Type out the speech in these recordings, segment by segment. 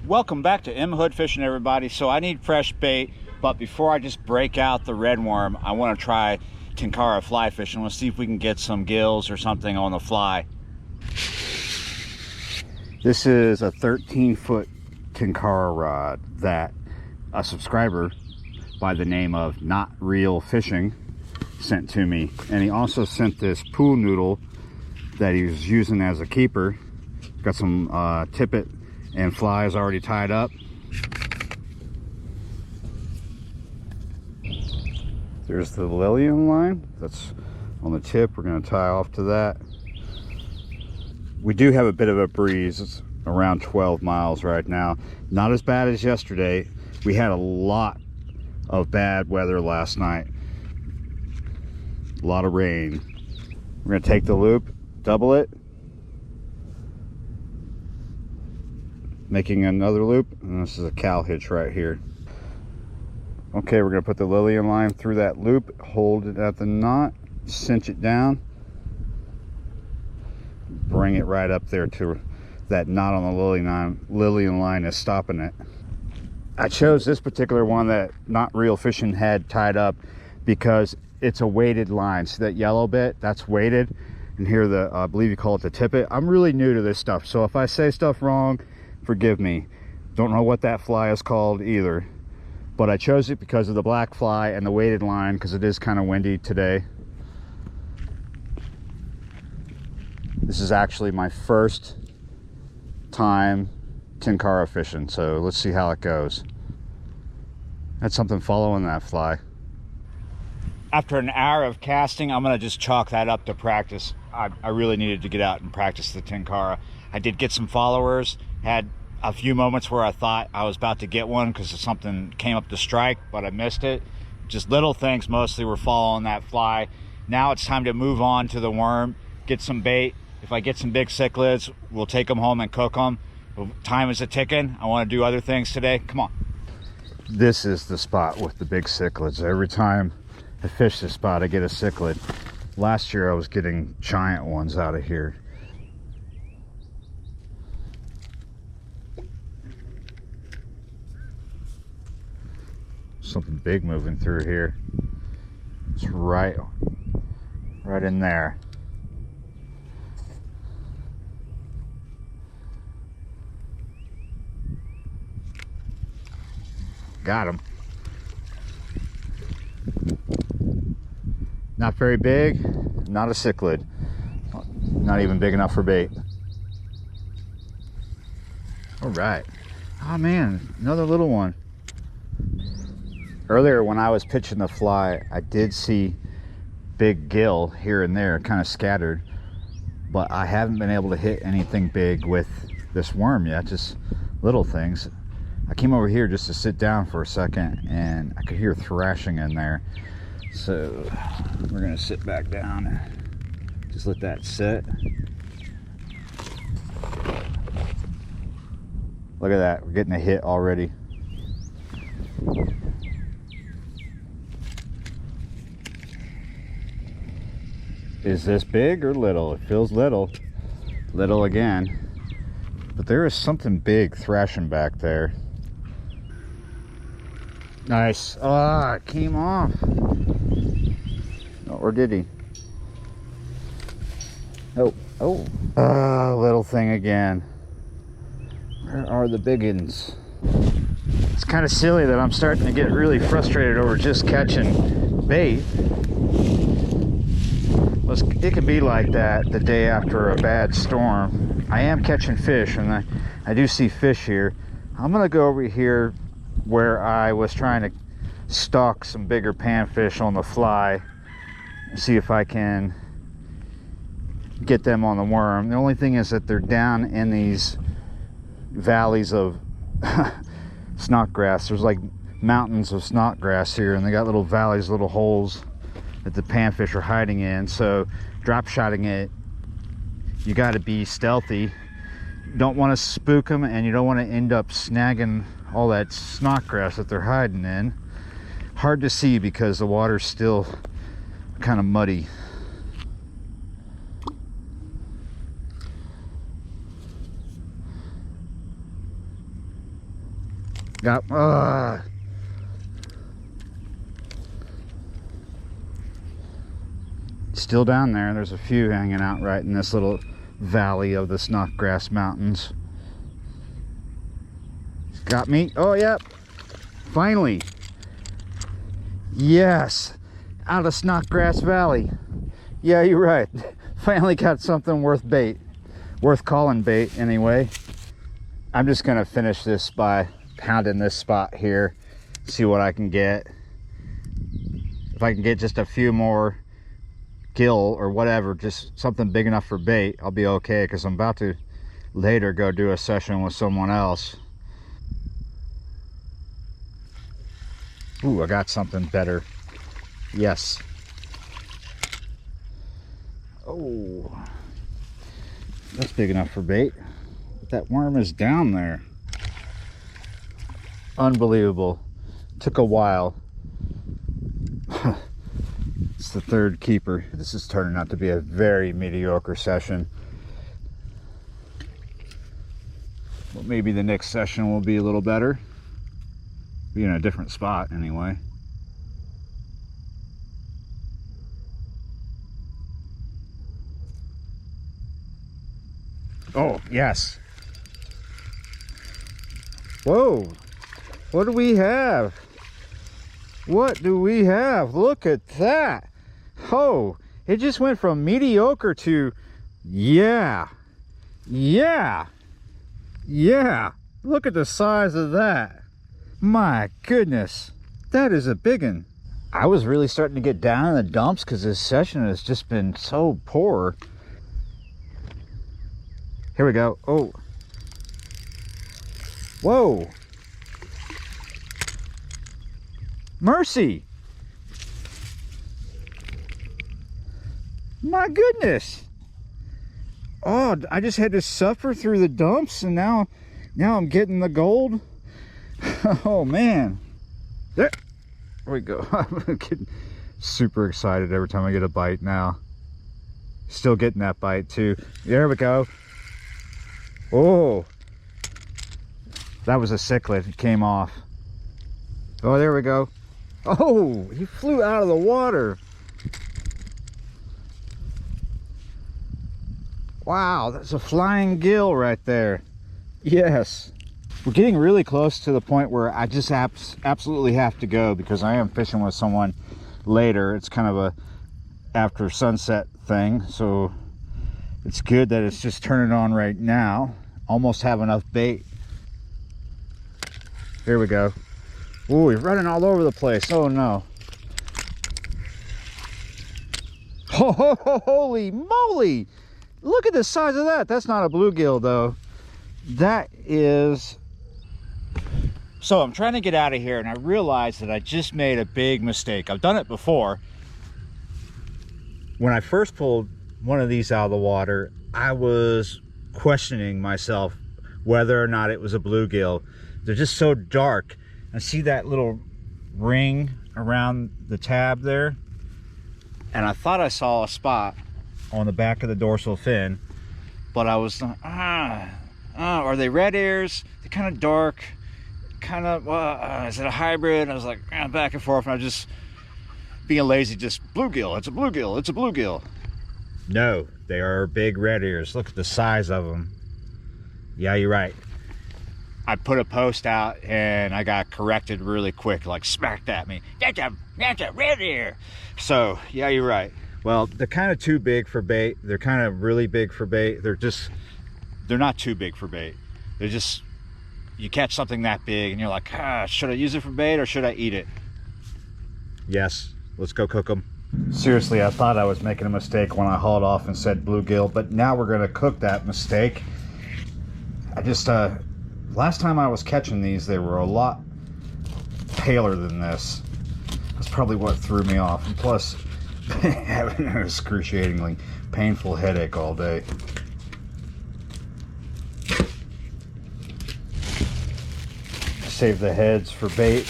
Welcome back to M Hood Fishing, everybody. So I need fresh bait, but before I just break out the red worm, I want to try Tenkara fly fishing. Let's see if we can get some gills or something on the fly. This is a 13-foot Tenkara rod that a subscriber by the name of Not Real Fishing sent to me, and he also sent this pool noodle that he was using as a keeper. Got some tippet and flies already tied up. There's the Lillian line that's on the tip. We're going to tie off to that. We do have a bit of a breeze. It's around 12 miles right now. Not as bad as yesterday. We had a lot of bad weather last night. A lot of rain. We're going to take the loop, double it, making another loop, and this is a cow hitch right here. Okay, we're going to put the Lillian line through that loop, hold it at the knot, cinch it down, bring it right up there to that knot on the Lillian line is stopping it. I chose this particular one that Not Real Fishing had tied up because it's a weighted line. So that yellow bit, that's weighted, and here the I believe you call it the tippet. I'm really new to this stuff, so if I say stuff wrong, forgive me. Don't know what that fly is called either, but I chose it because of the black fly and the weighted line, because it is kind of windy today. This is actually my first time Tenkara fishing, so let's see how it goes. Had something following that fly. After an hour of casting, I'm gonna just chalk that up to practice. I really needed to get out and practice the Tenkara. I did get some followers, had a few moments where I thought I was about to get one because something came up to strike, but I missed it. Just little things mostly were following that fly. Now it's time to move on to the worm, get some bait. If I get some big cichlids, we'll take them home and cook them. Time is a-ticking. I want to do other things today. Come on. This is the spot with the big cichlids. Every time I fish this spot, I get a cichlid. Last year I was getting giant ones out of here. Something big moving through here. It's right in there. Got him. Not very big, not a cichlid. Not even big enough for bait. All right. Oh man, another little one. Earlier when I was pitching the fly, I did see big gill here and there, kind of scattered, but I haven't been able to hit anything big with this worm yet, just little things. I came over here just to sit down for a second and I could hear thrashing in there. So we're gonna sit back down and just let that sit. Look at that, we're getting a hit already. Is this big or little? It feels little. Little again. But there is something big thrashing back there. Nice. Ah, it came off. Or did he? Oh. Little thing again. Where are the big uns? It's kind of silly that I'm starting to get really frustrated over just catching bait. It can be like that the day after a bad storm. I am catching fish, and I do see fish here. I'm gonna go over here where I was trying to stalk some bigger panfish on the fly and see if I can get them on the worm. The only thing is that they're down in these valleys of snodgrass. There's like mountains of snodgrass here, and they got little valleys, little holes that the panfish are hiding in. So drop shotting it, you got to be stealthy. You don't want to spook them, and you don't want to end up snagging all that snodgrass that they're hiding in. Hard to see because the water's still kind of muddy. Got, still down there. There's a few hanging out right in this little valley of the Snodgrass Mountains. Got me. Oh, yep. Finally. Yes. Out of Snodgrass Valley. Yeah, you're right. Finally got something worth bait. Worth calling bait, anyway. I'm just going to finish this by pounding this spot here. See what I can get. If I can get just a few more gill or whatever, just something big enough for bait, I'll be okay, because I'm about to later go do a session with someone else. Ooh, I got something better. Yes. Oh, that's big enough for bait. But that worm is down there. Unbelievable. Took a while. It's the third keeper. This is turning out to be a very mediocre session. But maybe the next session will be a little better. Be in a different spot anyway. Oh, yes. Whoa. What do we have? What do we have? Look at that. Oh, it just went from mediocre to yeah. Yeah. Yeah. Look at the size of that. My goodness. That is a big one. I was really starting to get down in the dumps because this session has just been so poor. Here we go. Oh. Whoa. Mercy. My goodness. Oh, I just had to suffer through the dumps, and now I'm getting the gold. Oh man. There we go. I'm getting super excited every time I get a bite now. Still getting that bite too. There we go. Oh, that was a cichlid. It came off. Oh, there we go. Oh, he flew out of the water. Wow, that's a flying gill right there. Yes. We're getting really close to the point where I just absolutely have to go, because I am fishing with someone later. It's kind of a after sunset thing, so it's good that it's just turning on right now. Almost have enough bait. Here we go. Ooh, he's running all over the place. Oh no. Holy moly! Look at the size of that. That's not a bluegill though. That is... So I'm trying to get out of here, and I realized that I just made a big mistake. I've done it before. When I first pulled one of these out of the water, I was questioning myself whether or not it was a bluegill. They're just so dark. I see that little ring around the tab there, and I thought I saw a spot on the back of the dorsal fin, but I was are they red ears? They're kind of dark, kind of is it a hybrid? I was like back and forth, and I was just being lazy. Just bluegill, it's a bluegill, it's a bluegill. No, they are big red ears. Look at the size of them. Yeah, you're right. I put a post out and I got corrected really quick, like smacked at me. That's a red ear. So yeah, you're right. Well, they're kind of too big for bait. They're kind of really big for bait. They're not too big for bait. They're just, you catch something that big and you're like, should I use it for bait or should I eat it? Yes, let's go cook them. Seriously, I thought I was making a mistake when I hauled off and said bluegill, but now we're gonna cook that mistake. I just, last time I was catching these, they were a lot paler than this. That's probably what threw me off. And plus, having an excruciatingly painful headache all day. Save the heads for bait.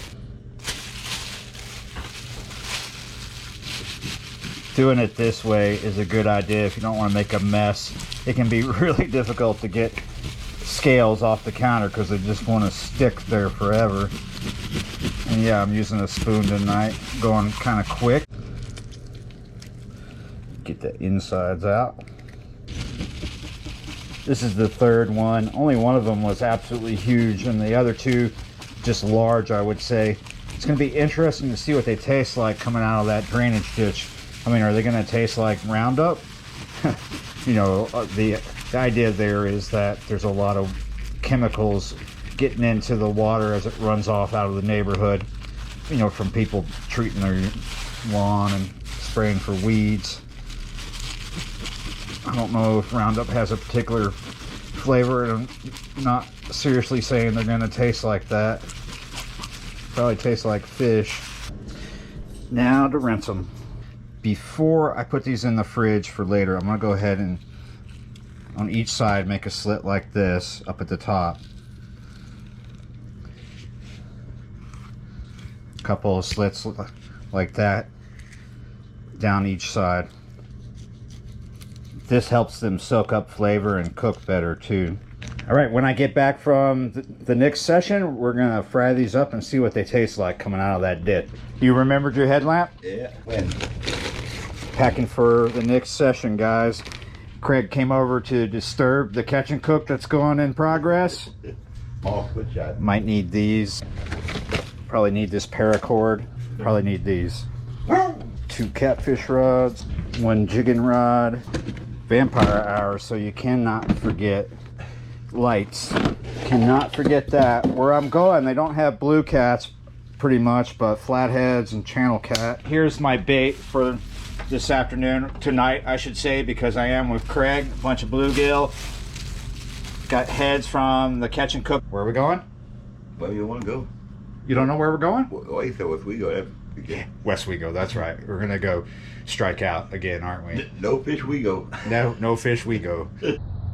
Doing it this way is a good idea if you don't want to make a mess. It can be really difficult to get scales off the counter because they just want to stick there forever. And yeah, I'm using a spoon tonight, going kind of quick. Get the insides out. This is the third one. Only one of them was absolutely huge, and the other two just large, I would say. It's going to be interesting to see what they taste like coming out of that drainage ditch. I mean, are they going to taste like Roundup? You know, the idea there is that there's a lot of chemicals getting into the water as it runs off out of the neighborhood, you know, from people treating their lawn and spraying for weeds. I don't know if Roundup has a particular flavor, and I'm not seriously saying they're going to taste like that. Probably taste like fish. Now to rinse them. Before I put these in the fridge for later, I'm going to go ahead and on each side make a slit like this up at the top. A couple of slits like that down each side. This helps them soak up flavor and cook better too. All right, when I get back from the next session, we're gonna fry these up and see what they taste like coming out of that ditch. You remembered your headlamp? Yeah. When? Packing for the next session, guys. Craig came over to disturb the catch and cook that's going in progress. Oh, good shot. Might need these. Probably need this paracord. Probably need these. 2 catfish rods, 1 jigging rod. Vampire hour, so you cannot forget lights. Cannot forget that. Where I'm going, they don't have blue cats pretty much, but flatheads and channel cat. Here's my bait for this afternoon, tonight I should say, because I am with Craig. A bunch of bluegill. Got heads from the catch and cook. Where are we going? Where you want to go? You don't know where we're going? Well, I thought if we go, yeah. Westwego, that's right. We're gonna go strike out again, aren't we? No fish we go. No fish we go.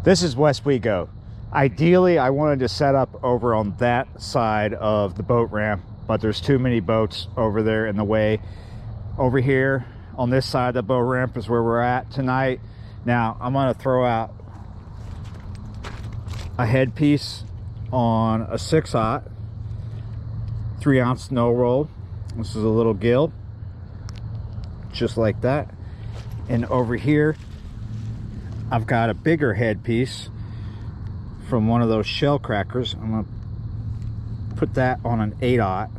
This is Westwego. Ideally, I wanted to set up over on that side of the boat ramp, but there's too many boats over there in the way. Over here on this side of the boat ramp is where we're at tonight. Now I'm gonna throw out a headpiece on a 6/0 3-ounce snow roll. This is a little gill, just like that. And over here I've got a bigger headpiece from one of those shell crackers. I'm gonna put that on an 8/0.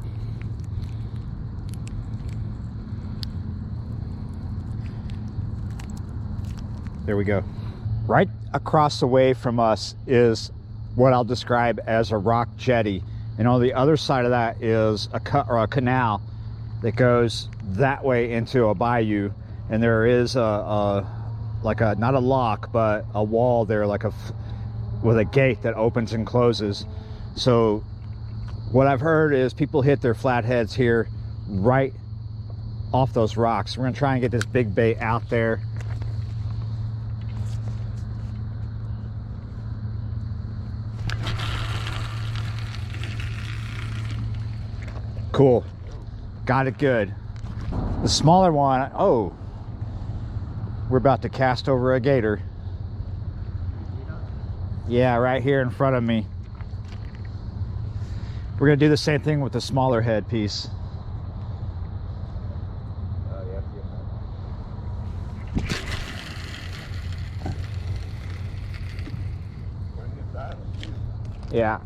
There we go. Right across the way from us is what I'll describe as a rock jetty, and on the other side of that is a canal that goes that way into a bayou, and there is like a not a lock but a wall there, like with a gate that opens and closes. So what I've heard is people hit their flatheads here right off those rocks. We're gonna try and get this big bait out there. Cool, got it good. The smaller one, oh, we're about to cast over a gator. Yeah, right here in front of me. We're gonna do the same thing with the smaller head piece. Yeah.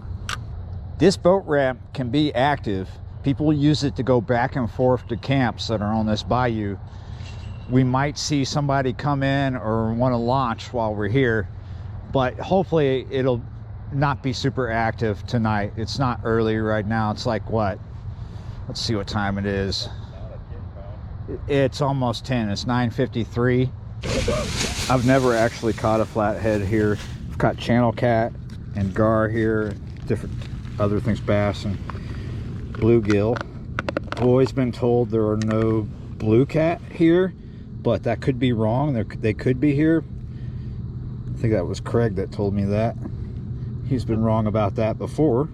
This boat ramp can be active. People use it to go back and forth to camps that are on this bayou. We might see somebody come in or want to launch while we're here, but hopefully it'll not be super active tonight. It's not early right now. It's like what? Let's see what time it is. It's almost 10. It's 9:53. I've never actually caught a flathead here. I've caught channel cat and gar here, different other things, bass and bluegill. I've always been told there are no blue cat here, but that could be wrong. They could be here. I think that was Craig that told me that. He's been wrong about that before.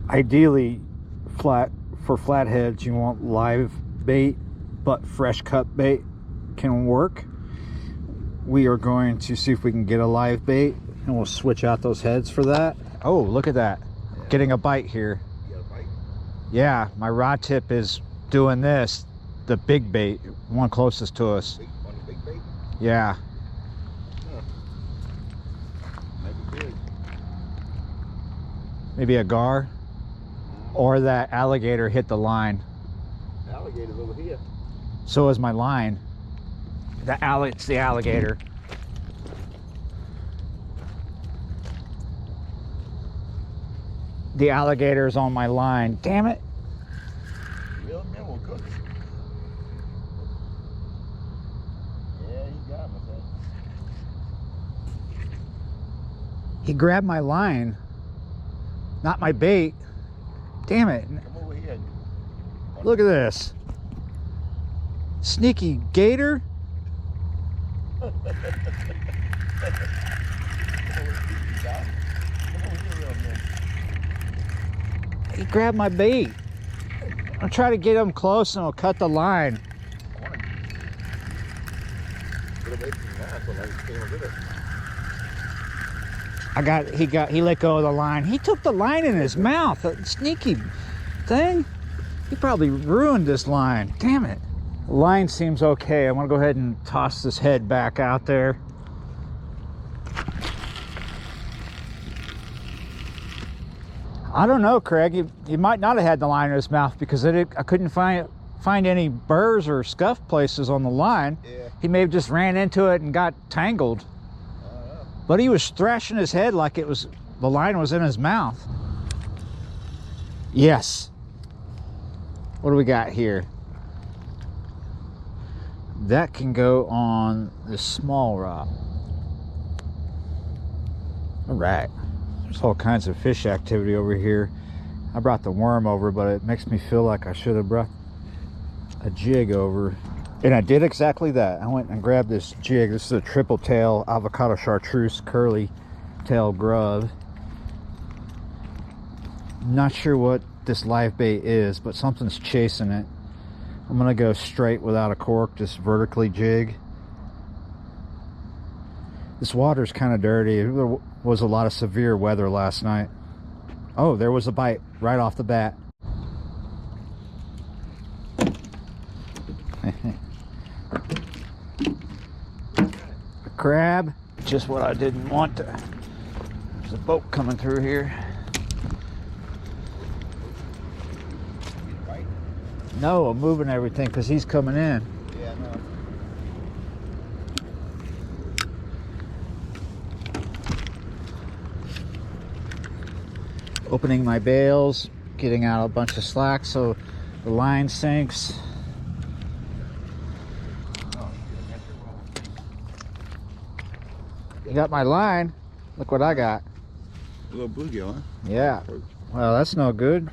Ideally, for flatheads, you want live bait, but fresh cut bait can work. We are going to see if we can get a live bait, and we'll switch out those heads for that. Oh, look at that. Yeah. Getting a bite here. You got a bite? Yeah, my rod tip is doing this. The big bait, one closest to us. On the big bait? Yeah. Huh. Might be big. Maybe a gar. Or that alligator hit the line. Alligator's over here. So is my line. It's the alligator. The alligator's on my line. Damn it. Real man will cook. Yeah, he got him, I think. He grabbed my line. Not my bait. Damn it. Come over here. Look at this. Sneaky gator. Come over here, real man. He grabbed my bait. I'm trying to get him close and I'll cut the line. I want to get away from that, so I came with it. He let go of the line. He took the line in his mouth. That sneaky thing. He probably ruined this line. Damn it. The line seems okay. I'm gonna go ahead and toss this head back out there. I don't know, Craig. He might not have had the line in his mouth because I couldn't find any burrs or scuff places on the line. Yeah. He may have just ran into it and got tangled. But he was thrashing his head like the line was in his mouth. Yes. What do we got here? That can go on the small rod. All right. There's all kinds of fish activity over here. I brought the worm over, but it makes me feel like I should have brought a jig over. And I did exactly that. I went and grabbed this jig. This is a triple tail avocado chartreuse curly tail grub. Not sure what this live bait is, but something's chasing it. I'm gonna go straight without a cork, just vertically jig. This water's kind of dirty. There was a lot of severe weather last night. Oh, there was a bite right off the bat. A crab, just what I didn't want to. There's a boat coming through here. Right? No, I'm moving everything because he's coming in. Yeah, no. Opening my bails, getting out a bunch of slack so the line sinks. You got my line. Look what I got. A little bluegill, huh? Yeah. Well, that's no good.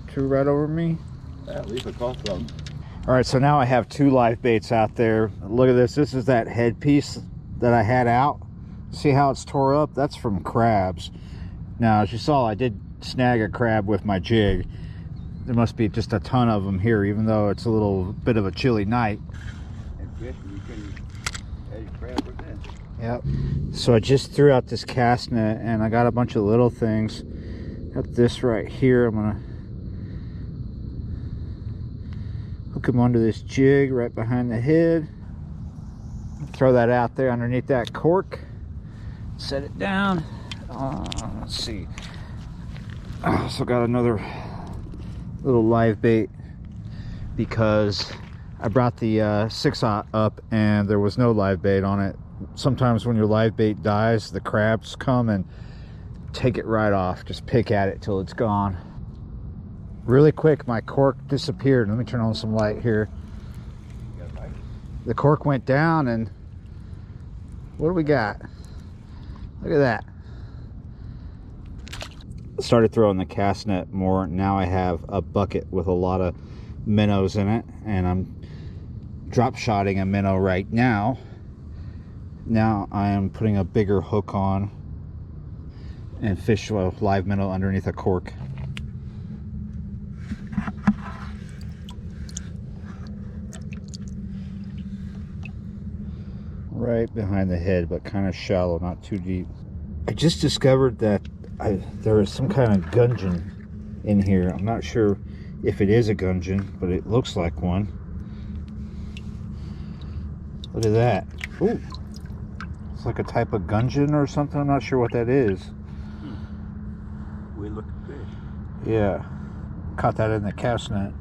Threw right over me. Yeah, at least I caught some. All right, so now I have two live baits out there. Look at this. This is that headpiece that I had out. See how it's tore up? That's from crabs. Now, as you saw, I did snag a crab with my jig. There must be just a ton of them here, even though it's a little bit of a chilly night. And fish, we couldn't edge crab with it. Yep. So I just threw out this cast net and I got a bunch of little things. Got this right here. I'm gonna hook them onto this jig right behind the head. Throw that out there underneath that cork. Set it down. Let's see. I also got another little live bait because I brought the 6-aught up and there was no live bait on it. Sometimes when your live bait dies, the crabs come and take it right off. Just pick at it till it's gone. Really quick, my cork disappeared. Let me turn on some light here. The cork went down and what do we got? Look at that. Started throwing the cast net more. Now I have a bucket with a lot of minnows in it and I'm drop shotting a minnow right now. Now I am putting a bigger hook on and fish a live minnow underneath a cork. Right behind the head, but kind of shallow, not too deep. I just discovered that there is some kind of gudgeon in here. I'm not sure if it is a gudgeon, but it looks like one. Look at that. Ooh. It's like a type of gudgeon or something. I'm not sure what that is. Weird looking fish. Yeah. Caught that in the cast net.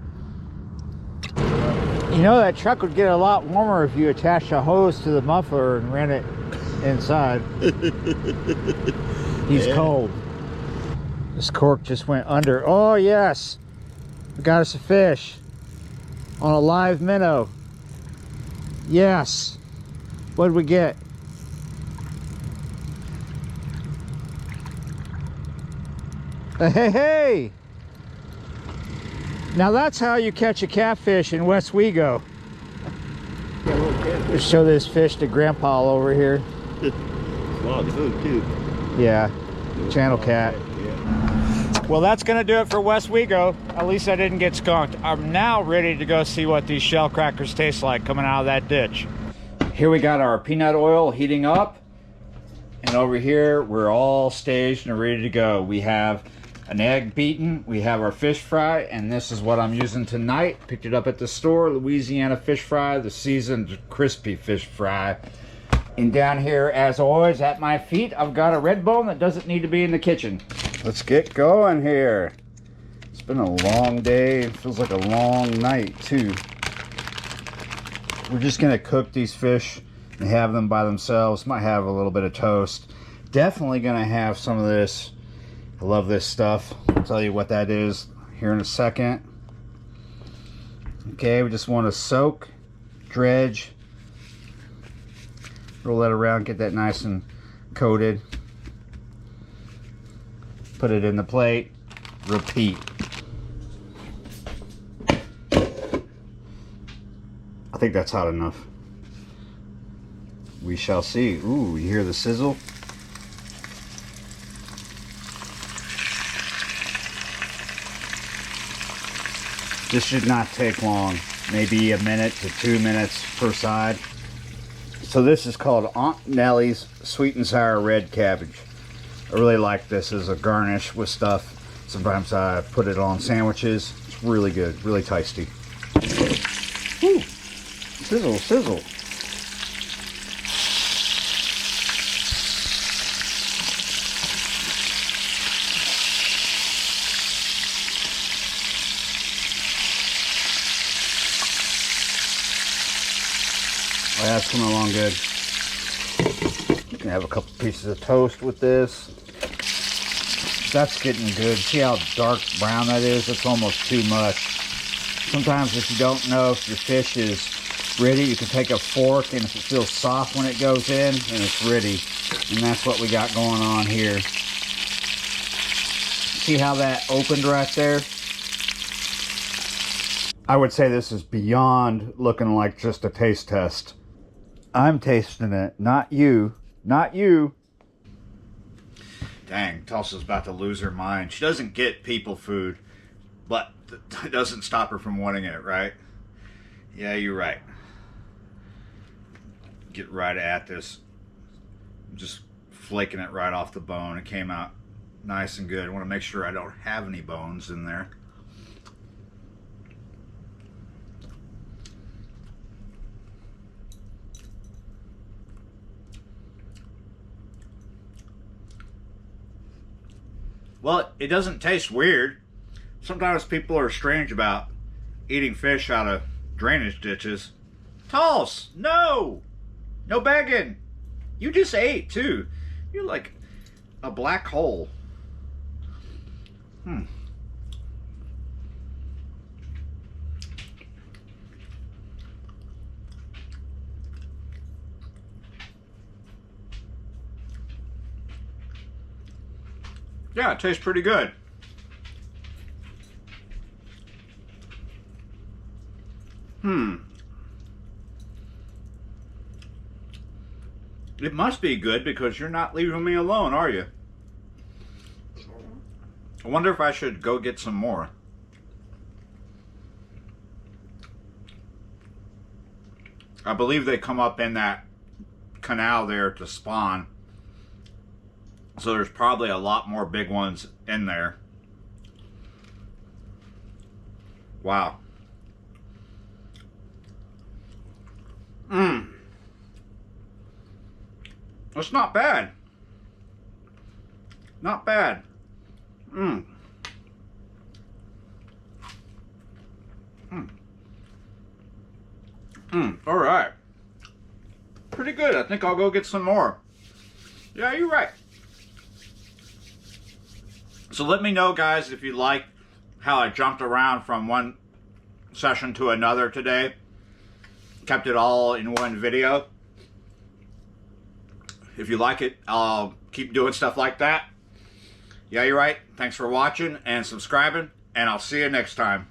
You know, that truck would get a lot warmer if you attached a hose to the muffler and ran it inside. He's cold. This cork just went under. Oh yes, we got us a fish on a live minnow. Yes. What did we get? Hey, hey! Now that's how you catch a catfish in Westwego. Let's show this fish to Grandpa over here. Small food too. Yeah, channel cat. Yeah. Well, that's gonna do it for Westwego. At least I didn't get skunked. I'm now ready to go see what these shell crackers taste like coming out of that ditch. Here we got our peanut oil heating up, and over here we're all staged and ready to go. We have an egg beaten, we have our fish fry, and this is what I'm using tonight. Picked it up at the store, Louisiana fish fry, the seasoned crispy fish fry. And down here, as always, at my feet, I've got a red bone that doesn't need to be in the kitchen. Let's get going here. It's been a long day. It feels like a long night, too. We're just gonna cook these fish and have them by themselves. Might have a little bit of toast. Definitely gonna have some of this. I love this stuff. I'll tell you what that is here in a second. Okay, we just want to soak, dredge, roll that around, get that nice and coated. Put it in the plate, repeat. I think that's hot enough. We shall see. Ooh, you hear the sizzle? This should not take long, maybe a minute to 2 minutes per side. So this is called Aunt Nellie's Sweet and Sour Red Cabbage. I really like this as a garnish with stuff. Sometimes I put it on sandwiches. It's really good, really tasty. Woo. Sizzle, sizzle. Oh, that's coming along good. You can have a couple pieces of toast with this. That's getting good. See how dark brown that is? That's almost too much. Sometimes if you don't know if your fish is ready, you can take a fork, and if it feels soft when it goes in, then it's ready. And that's what we got going on here. See how that opened right there? I would say this is beyond looking like just a taste test. I'm tasting it, not you. Not you. Dang, Tulsa's about to lose her mind. She doesn't get people food, but it doesn't stop her from wanting it, right? Yeah, you're right. Get right at this. I'm just flaking it right off the bone. It came out nice and good. I want to make sure I don't have any bones in there. Well, it doesn't taste weird. Sometimes people are strange about eating fish out of drainage ditches. Toss! No! No begging! You just ate, too. You're like a black hole. Yeah, it tastes pretty good. It must be good because you're not leaving me alone, are you? I wonder if I should go get some more. I believe they come up in that canal there to spawn. So there's probably a lot more big ones in there. Wow. It's not bad. Not bad. All right. Pretty good. I think I'll go get some more. Yeah, you're right. So let me know, guys, if you like how I jumped around from one session to another today. Kept it all in one video. If you like it, I'll keep doing stuff like that. Yeah, you're right. Thanks for watching and subscribing, and I'll see you next time.